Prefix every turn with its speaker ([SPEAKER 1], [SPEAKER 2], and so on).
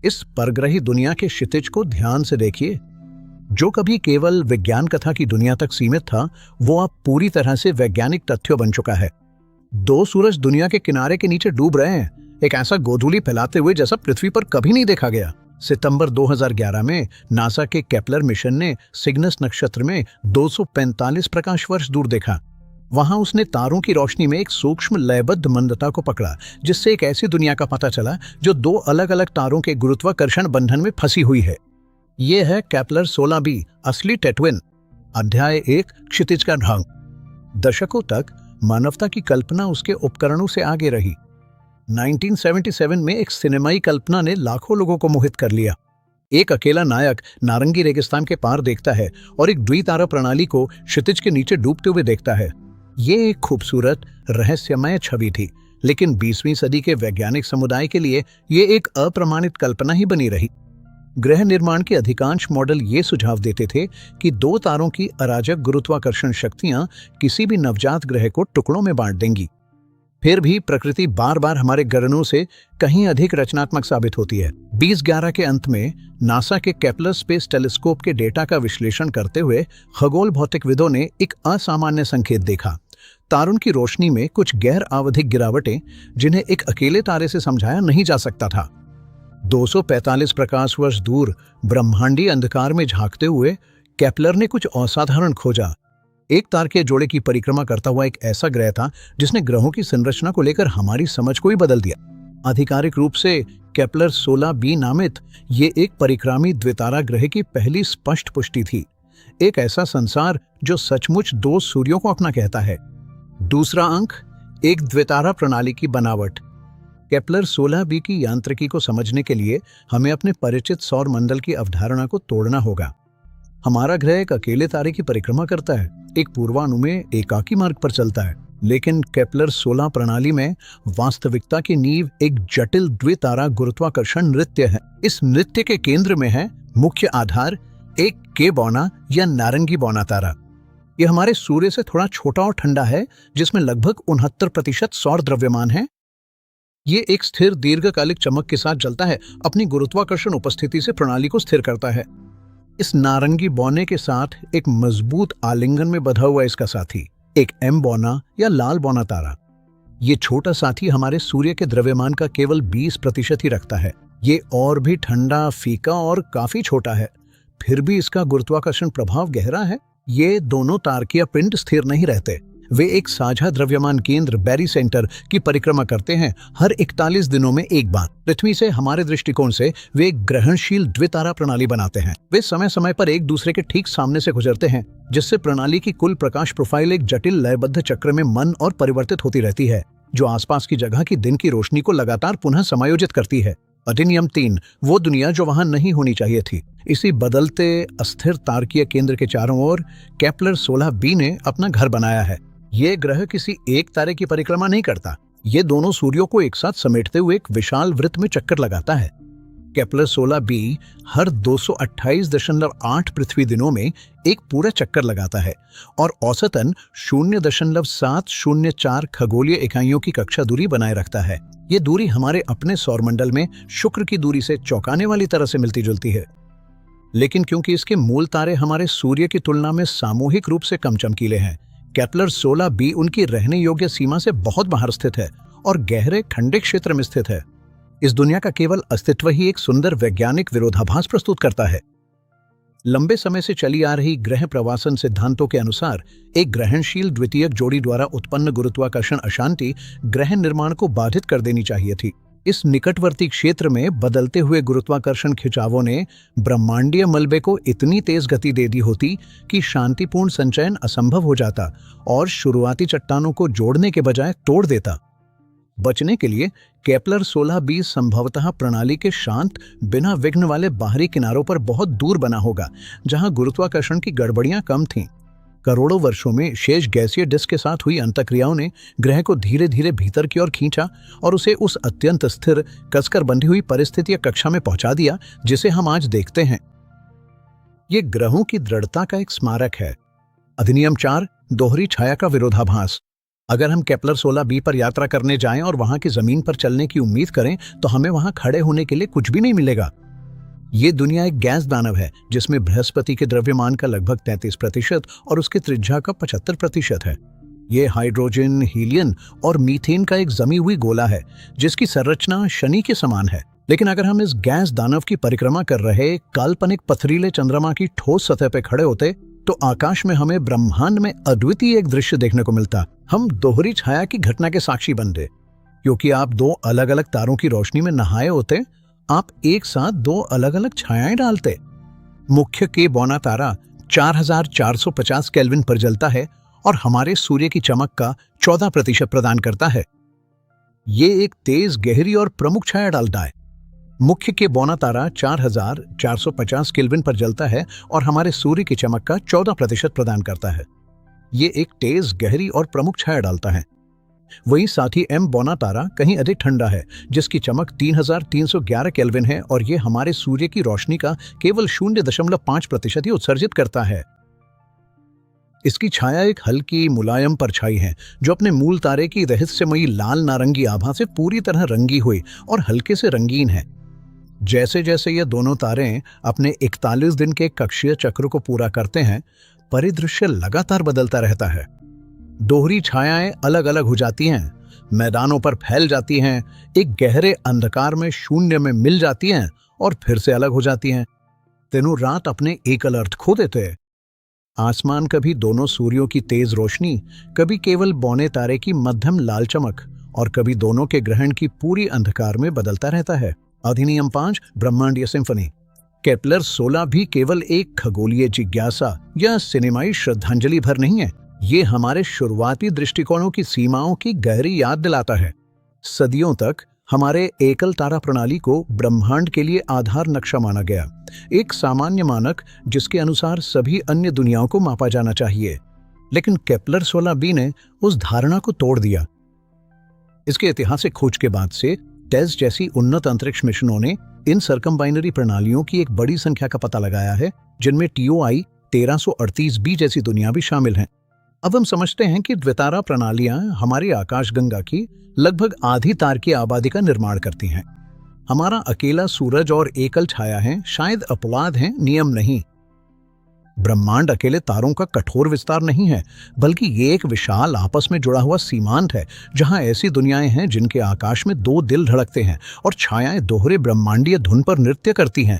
[SPEAKER 1] इस परग्रही दुनिया के क्षितिज को ध्यान से देखिए। जो कभी केवल विज्ञान कथा की दुनिया तक सीमित था, वो अब पूरी तरह से वैज्ञानिक तथ्य बन चुका है। दो सूरज दुनिया के किनारे के नीचे डूब रहे हैं, एक ऐसा गोधूली फैलाते हुए जैसा पृथ्वी पर कभी नहीं देखा गया। सितंबर 2011 में नासा के केपलर मिशन ने सिग्नस नक्षत्र में 245 प्रकाश वर्ष दूर देखा। वहां उसने तारों की रोशनी में एक सूक्ष्म लयबद्ध मंदता को पकड़ा, जिससे एक ऐसी दुनिया का पता चला जो दो अलग अलग तारों के गुरुत्वाकर्षण बंधन में फंसी हुई है। ये है केपलर 16b, असली टेट्विन। अध्याय 1, क्षितिज का ढंग। दशकों तक मानवता की कल्पना उसके उपकरणों से आगे रही। 1977 में एक सिनेमाई कल्पना ने लाखों लोगों को मोहित कर लिया। एक अकेला नायक नारंगी रेगिस्तान के पार देखता है और एक द्वितारा प्रणाली को क्षितिज के नीचे डूबते हुए देखता है। ये एक खूबसूरत रहस्यमय छवि थी, लेकिन 20वीं सदी के वैज्ञानिक समुदाय के लिए ये एक अप्रमाणित कल्पना ही बनी रही। ग्रह निर्माण के अधिकांश मॉडल ये सुझाव देते थे कि दो तारों की अराजक गुरुत्वाकर्षण शक्तियां किसी भी नवजात ग्रह को टुकड़ों में बांट देंगी। फिर भी प्रकृति बार बार हमारे गणनों से कहीं अधिक रचनात्मक साबित होती है। 2011 के अंत में नासा के केपलर स्पेस टेलीस्कोप के डेटा का विश्लेषण करते हुए खगोल भौतिकविदों ने एक असामान्य संकेत देखा। तारों की रोशनी में कुछ गैर आवधिक गिरावटें, जिन्हें एक अकेले तारे से समझाया नहीं जा सकता था। 245 प्रकाश वर्ष दूर ब्रह्मांडीय अंधकार में झांकते हुए केपलर ने कुछ असाधारण खोजा। एक तारकीय जोड़े की परिक्रमा करता हुआ एक ऐसा ग्रह था जिसने ग्रहों की संरचना को लेकर हमारी समझ को ही बदल दिया। आधिकारिक रूप से केपलर 16b नामित ये एक परिक्रामी द्वितारा ग्रह की पहली स्पष्ट पुष्टि थी। एक ऐसा संसार जो सचमुच दो सूर्यों को अपना कहता है। दूसरा अंक, एक द्वितारा प्रणाली की बनावट। केपलर 16b की यांत्रिकी को समझने के लिए हमें अपने परिचित सौर मंडल की अवधारणा को तोड़ना होगा। हमारा ग्रह एक अकेले तारे की परिक्रमा करता है, एक पूर्वानुमेय एकाकी मार्ग पर चलता है, लेकिन केपलर 16 प्रणाली में वास्तविकता की नींव एक जटिल द्वितारा गुरुत्वाकर्षण नृत्य है। इस नृत्य के केंद्र में है मुख्य आधार, एक के बौना या नारंगी बौना तारा। यह हमारे सूर्य से थोड़ा छोटा और ठंडा है, जिसमें लगभग 69% सौर द्रव्यमान है। ये एक स्थिर दीर्घकालिक चमक के साथ जलता है, अपनी गुरुत्वाकर्षण उपस्थिति से प्रणाली को स्थिर करता है। इस नारंगी बौने के साथ एक मजबूत आलिंगन में बंधा हुआ इसका साथी, एक एम बौना या लाल बौना तारा। ये छोटा साथी हमारे सूर्य के द्रव्यमान का केवल 20% ही रखता है। ये और भी ठंडा, फीका और काफी छोटा है, फिर भी इसका गुरुत्वाकर्षण प्रभाव गहरा है। ये दोनों तारकीय पिंड स्थिर नहीं रहते, वे एक साझा द्रव्यमान केंद्र बैरी सेंटर की परिक्रमा करते हैं हर 41 दिनों में एक बार। पृथ्वी से हमारे दृष्टिकोण से वे एक ग्रहणशील द्वितारा प्रणाली बनाते हैं। वे समय समय पर एक दूसरे के ठीक सामने से गुजरते हैं, जिससे प्रणाली की कुल प्रकाश प्रोफाइल एक जटिल लयबद्ध चक्र में मन और परिवर्तित होती रहती है, जो आसपास की जगह की दिन की रोशनी को लगातार पुनः समायोजित करती है। अधिनियम 3, वो दुनिया जो वहां नहीं होनी चाहिए थी। इसी बदलते अस्थिर तारकीय केंद्र के चारों ओर केपलर 16b ने अपना घर बनाया है। ये ग्रह किसी एक तारे की परिक्रमा नहीं करता, ये दोनों सूर्यों को एक साथ समेटते हुए एक विशाल वृत्त में चक्कर लगाता है। केपलर 16b हर 228.8 पृथ्वी दिनों में एक पूरा चक्कर लगाता है और औसतन 0.704 खगोलीय इकाइयों की कक्षा दूरी बनाए रखता है। ये दूरी हमारे अपने सौरमंडल में शुक्र की दूरी से चौंकाने वाली तरह से मिलती जुलती है। लेकिन क्योंकि इसके मूल तारे हमारे सूर्य की तुलना में सामूहिक रूप से कम चमकीले हैं, केपलर 16b उनकी रहने योग्य सीमा से बहुत बाहर स्थित है और गहरे ठंडे क्षेत्र में स्थित है। इस दुनिया का केवल अस्तित्व ही एक सुंदर वैज्ञानिक विरोधाभास प्रस्तुत करता है। लंबे समय से चली आ रही ग्रह प्रवासन सिद्धांतों के अनुसार एक ग्रहणशील द्वितीयक जोड़ी द्वारा उत्पन्न गुरुत्वाकर्षण अशांति ग्रह निर्माण को बाधित कर देनी चाहिए थी। इस निकटवर्ती क्षेत्र में बदलते हुए गुरुत्वाकर्षण खिंचावों ने ब्रह्मांडीय मलबे को इतनी तेज गति दे दी होती कि शांतिपूर्ण संचयन असंभव हो जाता और शुरुआती चट्टानों को जोड़ने के बजाय तोड़ देता। बचने के लिए केपलर 16b संभवतः प्रणाली के शांत, बिना विघ्न वाले बाहरी किनारों पर बहुत दूर बना होगा, जहां गुरुत्वाकर्षण की गड़बड़ियां कम थीं। करोड़ों वर्षों में शेष गैसीय डिस्क के साथ हुई अंतःक्रियाओं ने ग्रह को धीरे धीरे भीतर की ओर खींचा और उसे उस अत्यंत स्थिर, कसकर बंधी हुई परिस्थितियों कक्षा में पहुंचा दिया जिसे हम आज देखते हैं। ये ग्रहों की दृढ़ता का एक स्मारक है। अधिनियम 4, दोहरी छाया का विरोधाभास। अगर हम केपलर 16b पर यात्रा करने जाएं और वहां की जमीन पर चलने की उम्मीद करें तो हमें वहां खड़े होने के लिए कुछ भी नहीं मिलेगा। ये दुनिया एक गैस दानव है जिसमें बृहस्पति के द्रव्यमान का लगभग 33% और उसके त्रिज्या का 75% है। ये हाइड्रोजन, हीलियम और मीथेन का एक जमी हुई गोला है जिसकी संरचना शनि के समान है। लेकिन अगर हम इस गैस दानव की परिक्रमा कर रहे काल्पनिक पथरीले चंद्रमा की ठोस सतह पर खड़े होते तो आकाश में हमें ब्रह्मांड में अद्वितीय एक दृश्य देखने को मिलता। हम दोहरी छाया की घटना के साक्षी बनते, क्योंकि आप दो अलग अलग तारों की रोशनी में नहाए होते, आप एक साथ दो अलग अलग छायाएं डालते। मुख्य के बौना तारा 4450 केल्विन पर जलता है और हमारे सूर्य की चमक का 14% प्रदान करता है। ये एक तेज, गहरी और प्रमुख छाया डालता है। मुख्य के बौना तारा 4450 केल्विन पर जलता है और हमारे सूर्य की चमक का 14% प्रदान करता है। ये एक तेज, गहरी और प्रमुख छाया डालता है। वहीं साथ ही एम बौना तारा कहीं अधिक ठंडा है, जिसकी चमक 3311 केल्विन है और ये हमारे सूर्य की रोशनी का केवल 0.5% ही उत्सर्जित करता है। इसकी छाया एक हल्की, मुलायम परछाई है जो अपने मूल तारे की रहस्यमयी लाल नारंगी आभा से पूरी तरह रंगी हुई और हल्के से रंगीन है। जैसे जैसे ये दोनों तारे अपने 41 दिन के कक्षीय चक्र को पूरा करते हैं, परिदृश्य लगातार बदलता रहता है। दोहरी छायाएं अलग अलग हो जाती हैं, मैदानों पर फैल जाती हैं, एक गहरे अंधकार में शून्य में मिल जाती हैं और फिर से अलग हो जाती हैं। तीनों रात अपने एकल अर्थ खो देते हैं। आसमान कभी दोनों सूर्यों की तेज रोशनी, कभी केवल बौने तारे की मध्यम लाल चमक और कभी दोनों के ग्रहण की पूरी अंधकार में बदलता रहता है। अधिनियम 5 ब्रह्मांडीय सिम्फनी। केपलर 16 भी केवल एक खगोलीय जिज्ञासा या सिनेमाई श्रद्धांजलि भर नहीं है, ये हमारे शुरुआती दृष्टिकोणों की सीमाओं की गहरी याद दिलाता है। सदियों तक हमारे एकल तारा प्रणाली को ब्रह्मांड के लिए आधार नक्शा माना गया, एक सामान्य मानक जिसके अनुसार सभी अन्य दुनियाओं को मापा जाना चाहिए। लेकिन केपलर 16b ने उस धारणा को तोड़ दिया। इसके ऐतिहासिक खोज के बाद से टेस जैसी उन्नत अंतरिक्ष मिशनों ने इन सर्कमबाइनरी प्रणालियों की एक बड़ी संख्या का पता लगाया है, जिनमें TOI 1338b जैसी दुनिया भी शामिल हैं। अब हम समझते हैं कि द्वितारा प्रणालियां हमारी आकाशगंगा की लगभग आधी तार की आबादी का निर्माण करती हैं। हमारा अकेला सूरज और एकल छाया है शायद अपवाद हैं, नियम नहीं। ब्रह्मांड अकेले तारों का कठोर विस्तार नहीं है, बल्कि ये एक विशाल आपस में जुड़ा हुआ सीमांत है, जहां ऐसी दुनियाएं हैं जिनके आकाश में दो दिल धड़कते हैं और छायाएं दोहरे ब्रह्मांडीय धुन पर नृत्य करती हैं।